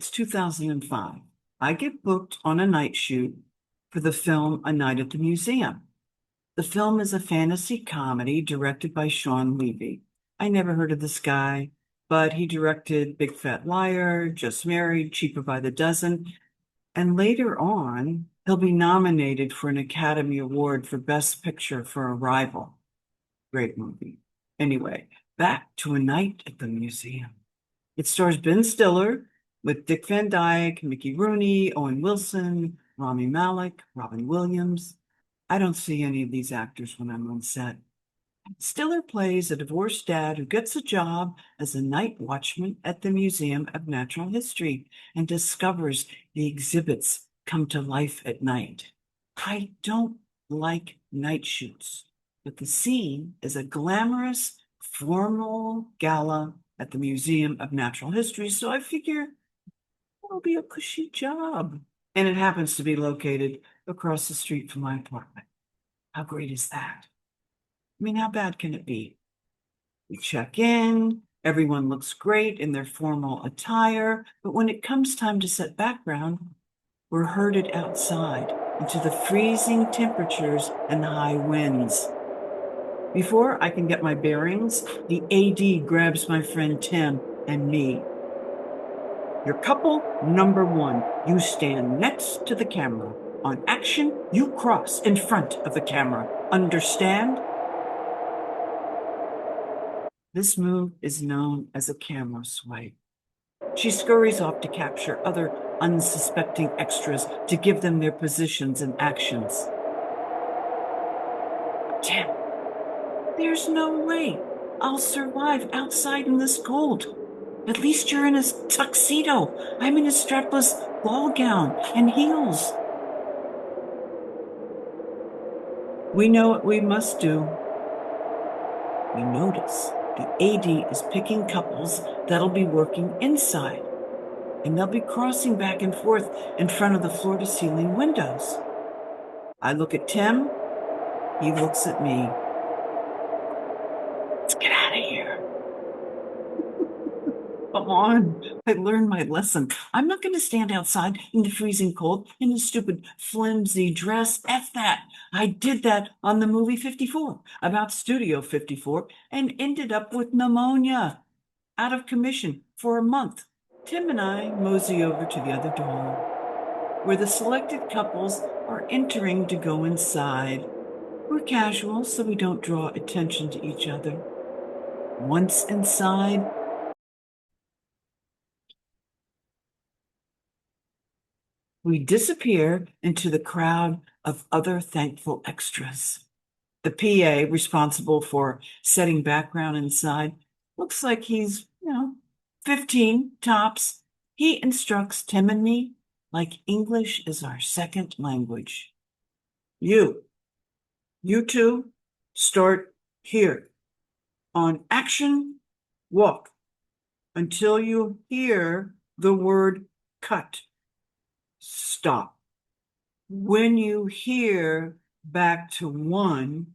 It's 2005. I get booked on a night shoot for the film A Night at the Museum. The film is a fantasy comedy directed by Sean Levy. I never heard of this guy, but he directed Big Fat Liar, Just Married, Cheaper by the Dozen, and later on, he'll be nominated for an Academy Award for Best Picture for Arrival. Great movie. Anyway, back to A Night at the Museum. It stars Ben Stiller with Dick Van Dyke, Mickey Rooney, Owen Wilson, Rami Malek, Robin Williams. I don't see any of these actors when I'm on set. Stiller plays a divorced dad who gets a job as a night watchman at the Museum of Natural History and discovers the exhibits come to life at night. I don't like night shoots, but the scene is a glamorous, formal gala at the Museum of Natural History, so I figure it'll be a cushy job. And it happens to be located across the street from my apartment. How great is that? I mean, how bad can it be? We check in, everyone looks great in their formal attire, but when it comes time to set background, we're herded outside into the freezing temperatures and high winds. Before I can get my bearings, the AD grabs my friend Tim and me. Your couple number one, you stand next to the camera. On action, you cross in front of the camera. Understand? This move is known as a camera swipe. She scurries off to capture other unsuspecting extras to give them their positions and actions. Tim, there's no way I'll survive outside in this cold. At least you're in a tuxedo. I'm in a strapless ball gown and heels. We know what we must do. We notice the AD is picking couples that'll be working inside, and they'll be crossing back and forth in front of the floor-to-ceiling windows. I look at Tim. He looks at me. Let's get out of here. Come on, I learned my lesson. I'm not going to stand outside in the freezing cold in a stupid flimsy dress. F that. I did that on the movie 54 about Studio 54 and ended up with pneumonia, out of commission for a month. Tim and I mosey over to the other door, where the selected couples are entering to go inside. We're casual, so we don't draw attention to each other. Once inside, we disappear into the crowd of other thankful extras. The PA responsible for setting background inside looks like he's, 15 tops. He instructs Tim and me like English is our second language. You two, start here. On action, walk until you hear the word cut. Stop. When you hear back to one,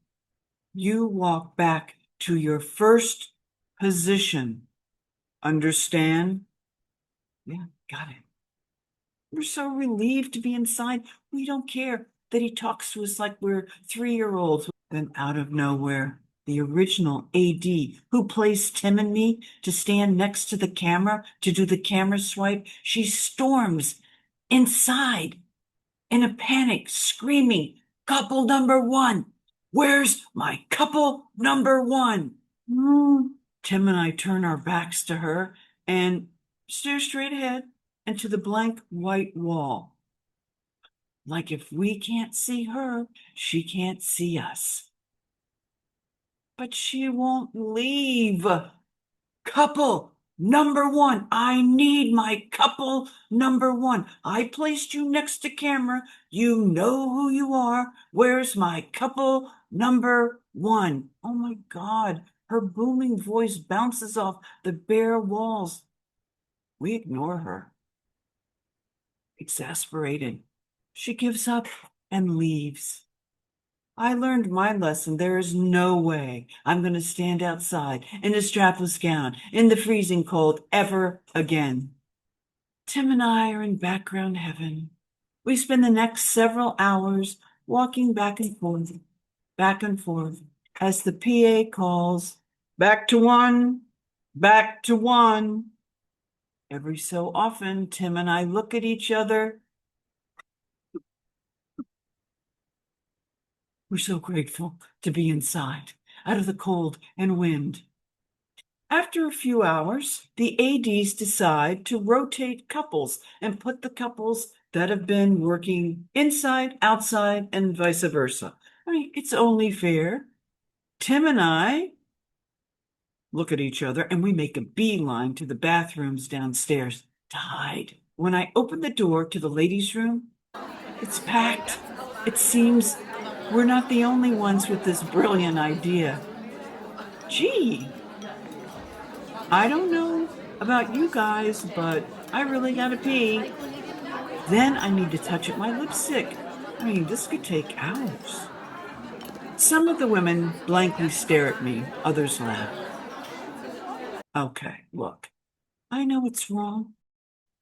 you walk back to your first position. Understand? Yeah, got it. We're so relieved to be inside. We don't care that he talks to us like we're 3-year-olds. Then out of nowhere, the original AD who placed Tim and me to stand next to the camera to do the camera swipe, she storms inside in a panic, screaming, "Couple number one! Where's my couple number one?" Tim and I turn our backs to her and stare straight ahead and to the blank white wall. Like if we can't see her, she can't see us. But she won't leave. Couple number one. I need my couple number one. I placed you next to camera. You know who you are. Where's my couple number one? Oh my God. Her booming voice bounces off the bare walls. We ignore her. Exasperated, she gives up and leaves. I learned my lesson. There is no way I'm going to stand outside in a strapless gown in the freezing cold ever again. Tim and I are in background heaven. We spend the next several hours walking back and forth, as the PA calls, back to one, back to one. Every so often, Tim and I look at each other. We're so grateful to be inside, out of the cold and wind. After a few hours, the ADs decide to rotate couples and put the couples that have been working inside, outside, and vice versa. I mean, it's only fair. Tim and I look at each other and we make a beeline to the bathrooms downstairs to hide. When I open the door to the ladies' room, it's packed. It seems we're not the only ones with this brilliant idea. Gee, I don't know about you guys, but I really gotta pee. Then I need to touch up my lipstick. I mean, this could take hours. Some of the women blankly stare at me, others laugh. Okay, look, I know it's wrong,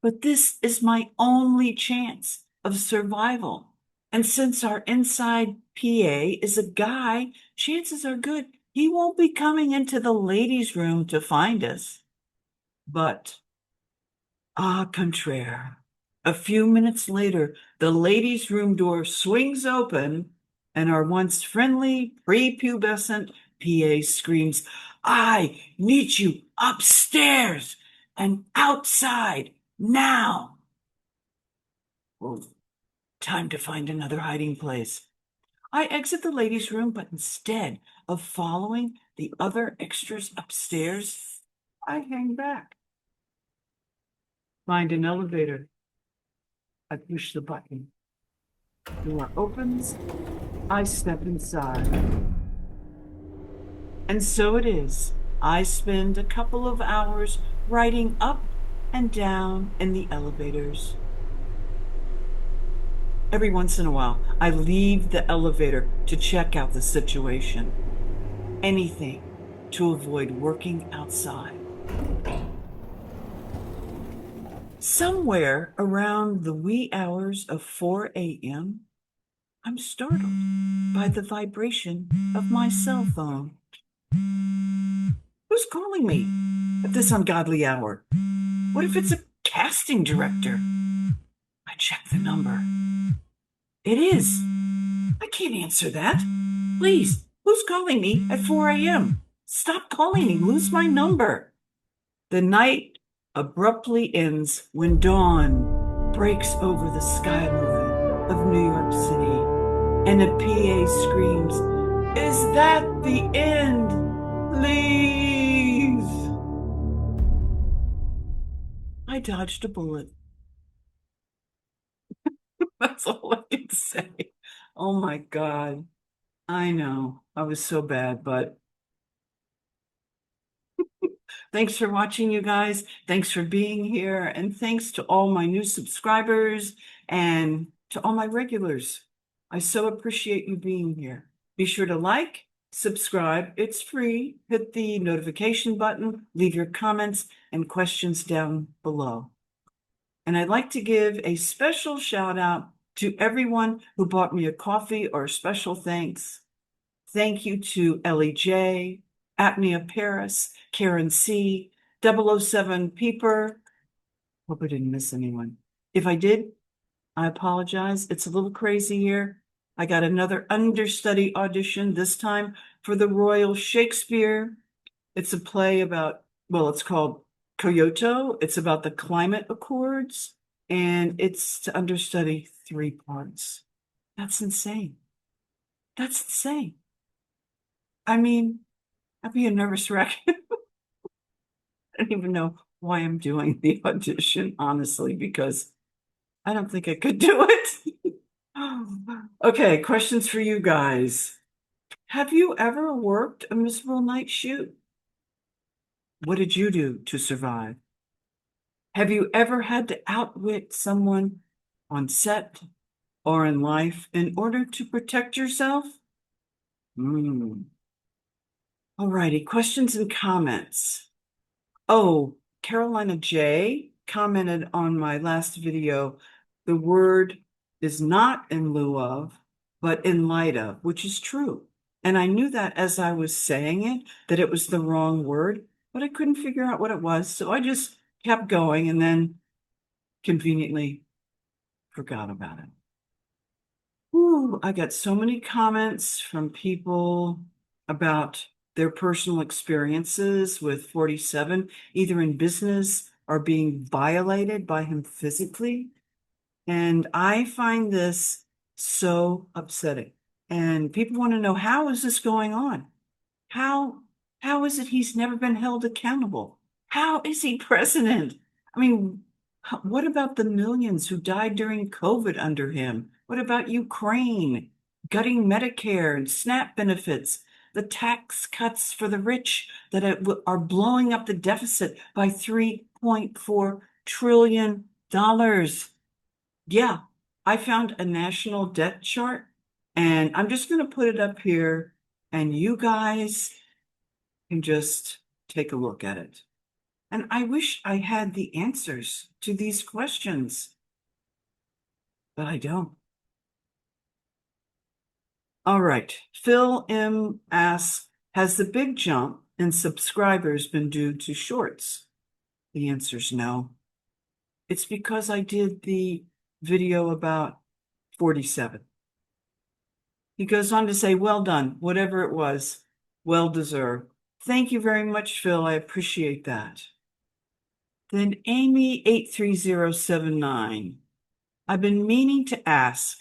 but this is my only chance of survival. And since our inside PA is a guy, chances are good he won't be coming into the ladies' room to find us. But, contraire. A few minutes later, the ladies' room door swings open, and our once friendly, prepubescent PA screams, I need you upstairs and outside now. Well, time to find another hiding place. I exit the ladies' room, but instead of following the other extras upstairs, I hang back. Find an elevator. I push the button. Door opens. I step inside. And so it is. I spend a couple of hours riding up and down in the elevators. Every once in a while, I leave the elevator to check out the situation. Anything to avoid working outside. Somewhere around the wee hours of 4 a.m., I'm startled by the vibration of my cell phone. Who's calling me at this ungodly hour? What if it's a casting director? I check the number. It is. I can't answer that. Please, who's calling me at 4 a.m.? Stop calling me. Lose my number. The night abruptly ends when dawn breaks over the skyline of New York City, and a PA screams, is that the end? Please. I dodged a bullet. That's all I can say. Oh my God. I know. I was so bad, but thanks for watching, you guys. Thanks for being here. And thanks to all my new subscribers and to all my regulars. I so appreciate you being here. Be sure to like, subscribe. It's free. Hit the notification button, leave your comments and questions down below. And I'd like to give a special shout out to everyone who bought me a coffee or a special thanks. Thank you to Ellie J, Apnea Paris, Karen C, 007 Peeper. Hope I didn't miss anyone. If I did, I apologize. It's a little crazy here. I got another understudy audition, this time for the Royal Shakespeare. It's a play about, well, it's called Kyoto. It's about the climate accords, and it's to understudy 3 parts. That's insane. That's insane. I mean, I'd be a nervous wreck. I don't even know why I'm doing the audition, honestly, because I don't think I could do it. Okay, questions for you guys. Have you ever worked a miserable night shoot? What did you do to survive? Have you ever had to outwit someone on set or in life in order to protect yourself? All righty, questions and comments. Oh, Carolina J commented on my last video, the word is not in lieu of, but in light of, which is true. And I knew that as I was saying it, that it was the wrong word, but I couldn't figure out what it was. So I just kept going and then conveniently forgot about it. Ooh, I got so many comments from people about their personal experiences with 47, either in business or being violated by him physically. And I find this so upsetting. And people want to know, how is this going on? How how is it he's never been held accountable? How is he president? I mean, what about the millions who died during COVID under him? What about Ukraine, gutting Medicare and SNAP benefits, the tax cuts for the rich that are blowing up the deficit by $3.4 trillion? Yeah, I found a national debt chart and I'm just going to put it up here and you guys can just take a look at it. And I wish I had the answers to these questions, but I don't. All right. Phil M asks, has the big jump in subscribers been due to shorts? The answer's no. It's because I did the video about 47. He goes on to say, well done, whatever it was, well deserved. Thank you very much, Phil. I appreciate that. Then Amy 83079. I've been meaning to ask.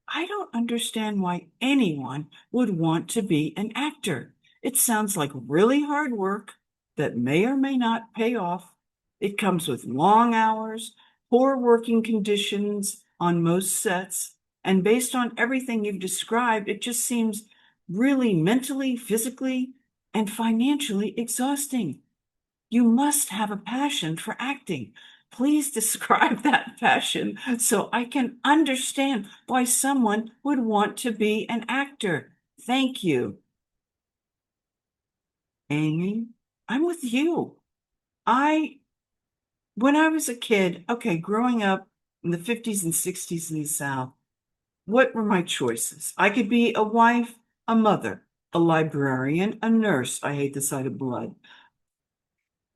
I don't understand why anyone would want to be an actor. It sounds like really hard work that may or may not pay off. It comes with long hours, poor working conditions on most sets, and based on everything you've described, it just seems really mentally, physically, and financially exhausting. You must have a passion for acting. Please describe that passion so I can understand why someone would want to be an actor. Thank you. Amy, I'm with you. I, when I was a kid, okay, growing up in the 50s and 60s in the South, what were my choices? I could be a wife, a mother, a librarian, a nurse. I hate the sight of blood.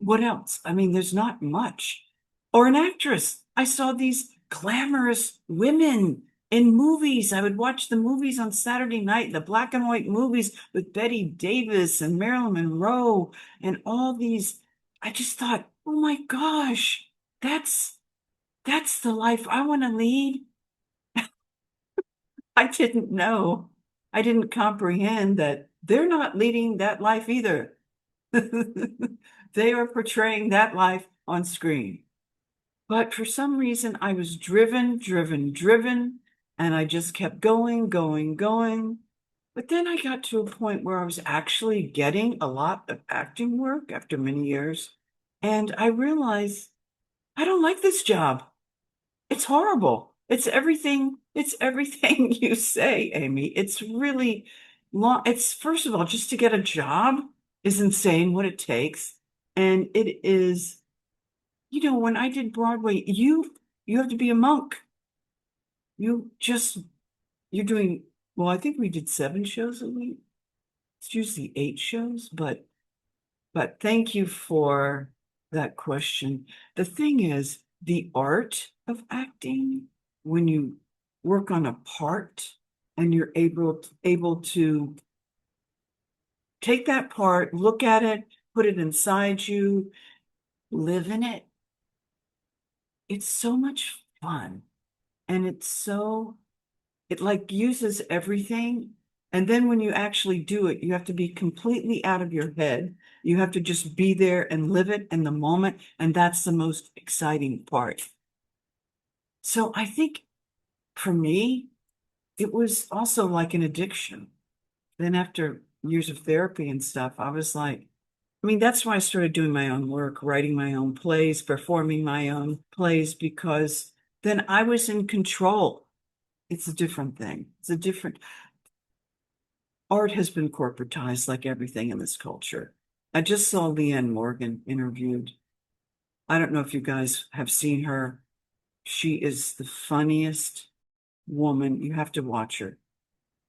What else? I mean, there's not much. Or an actress. I saw these glamorous women in movies. I would watch the movies on Saturday night, the black and white movies with Betty Davis and Marilyn Monroe and all these. I just thought, oh my gosh, that's that's the life I want to lead. I didn't know. I didn't comprehend that they're not leading that life either. They are portraying that life on screen. But for some reason, I was driven, and I just kept going. But then I got to a point where I was actually getting a lot of acting work after many years. And I realized I don't like this job. It's horrible. It's everything you say, Amy. It's really long. It's first of all, just to get a job is insane what it takes. And it is, when I did Broadway, you have to be a monk. You just you're doing well, I think we did 7 shows a week. It's usually 8 shows, but thank you for that question. The thing is, the art of acting, when you work on a part and you're able to take that part, look at it, put it inside you, live in it, it's so much fun. And it like uses everything. And then when you actually do it, you have to be completely out of your head. You have to just be there and live it in the moment. And that's the most exciting part. So I think for me, it was also like an addiction. Then after years of therapy and stuff, I was like, I mean, that's why I started doing my own work, writing my own plays, performing my own plays, because then I was in control. It's a different thing. It's a different art has been corporatized like everything in this culture. I just saw Leanne Morgan interviewed, I don't know if you guys have seen her. She is the funniest woman. You have to watch her.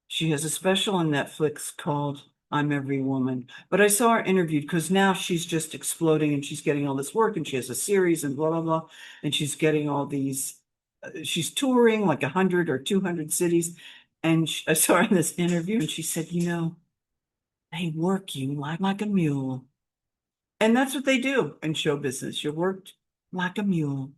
She has a special on Netflix called I'm Every Woman. But I saw her interviewed because now she's just exploding and she's getting all this work and she has a series and blah, blah, blah. And she's getting all these, she's touring like 100 or 200 cities. And I saw her in this interview and she said, they work you like a mule. And that's what they do in show business. You're worked like a mule.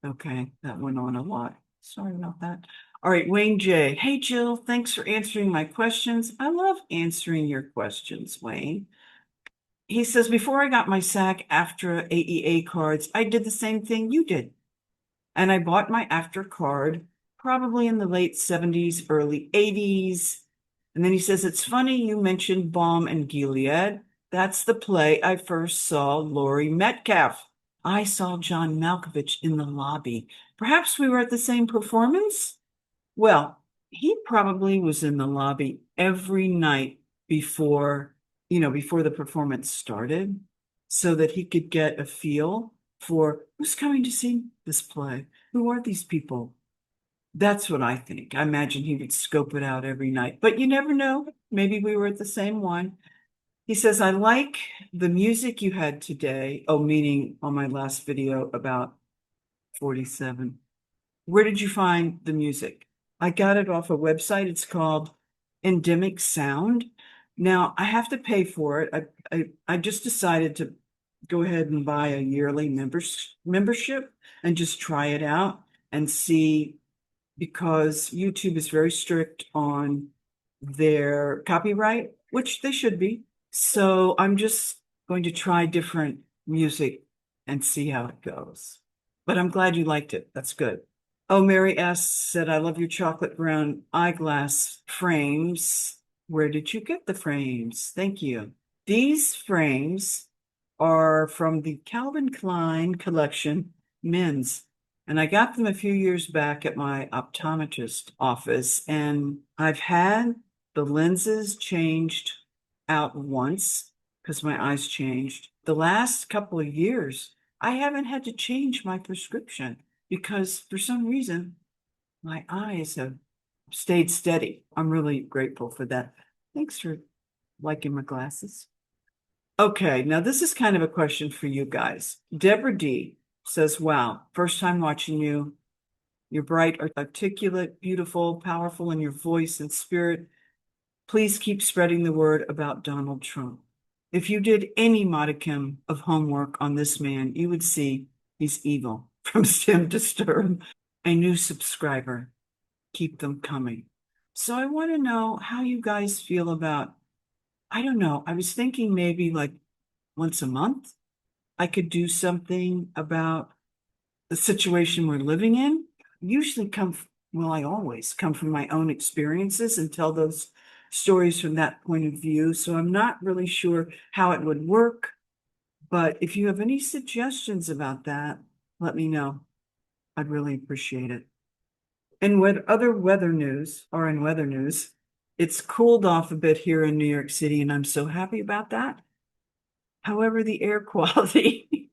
Okay, that went on a lot. Sorry about that. All right, Wayne J. Hey, Jill, thanks for answering my questions. I love answering your questions, Wayne. He says, before I got my SAG-AFTRA AEA cards, I did the same thing you did. And I bought my AFTRA card probably in the late 70s, early 80s. And then he says, it's funny you mentioned Balm and Gilead. That's the play I first saw Laurie Metcalf. I saw John Malkovich in the lobby. Perhaps we were at the same performance? Well, he probably was in the lobby every night before the performance started, so that he could get a feel for who's coming to see this play. Who are these people? That's what I think. I imagine he would scope it out every night, but you never know. Maybe we were at the same one. He says, I like the music you had today. Oh, meaning on my last video about 47. Where did you find the music? I got it off a website. It's called Endemic Sound. Now, I have to pay for it. I just decided to go ahead and buy a yearly membership and just try it out and see, because YouTube is very strict on their copyright, which they should be. So I'm just going to try different music and see how it goes. But I'm glad you liked it. That's good. Oh, Mary S. said, I love your chocolate brown eyeglass frames. Where did you get the frames? Thank you. These frames are from the Calvin Klein collection, men's. And I got them a few years back at my optometrist office. And I've had the lenses changed out once because my eyes changed. The last couple of years, I haven't had to change my prescription because for some reason, my eyes have stayed steady. I'm really grateful for that. Thanks for liking my glasses. Okay, now this is kind of a question for you guys. Deborah D says, wow, first time watching you. You're bright, articulate, beautiful, powerful in your voice and spirit. Please keep spreading the word about Donald Trump. If you did any modicum of homework on this man, you would see he's evil from stem to stern. A new subscriber. Keep them coming. So I want to know how you guys feel about, I don't know, I was thinking maybe like once a month, I could do something about the situation we're living in. I always come from my own experiences and tell those stories from that point of view. So I'm not really sure how it would work, but if you have any suggestions about that, let me know. I'd really appreciate it. And with other weather news, it's cooled off a bit here in New York City, and I'm so happy about that. However, the air quality,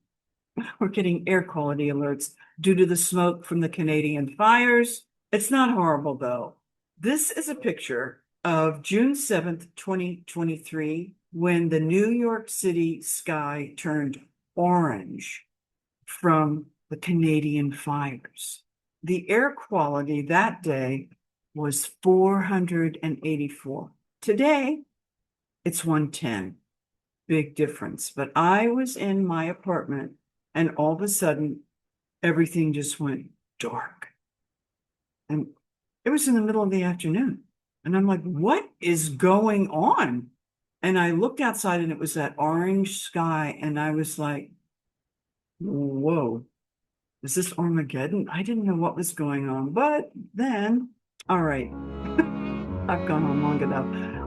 we're getting air quality alerts due to the smoke from the Canadian fires. It's not horrible, though. This is a picture of June 7th, 2023, when the New York City sky turned orange from the Canadian fires. The air quality that day was 484. Today, it's 110. Big difference. But I was in my apartment and all of a sudden, everything just went dark. And it was in the middle of the afternoon. And I'm like, what is going on? And I looked outside and it was that orange sky. And I was like, whoa, is this Armageddon? I didn't know what was going on. But then, all right, I've gone on long enough.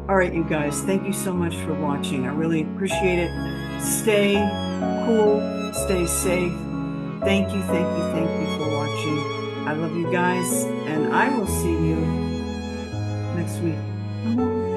All right, you guys, thank you so much for watching. I really appreciate it. Stay cool, stay safe. Thank you for watching. I love you guys, and I will see you next week.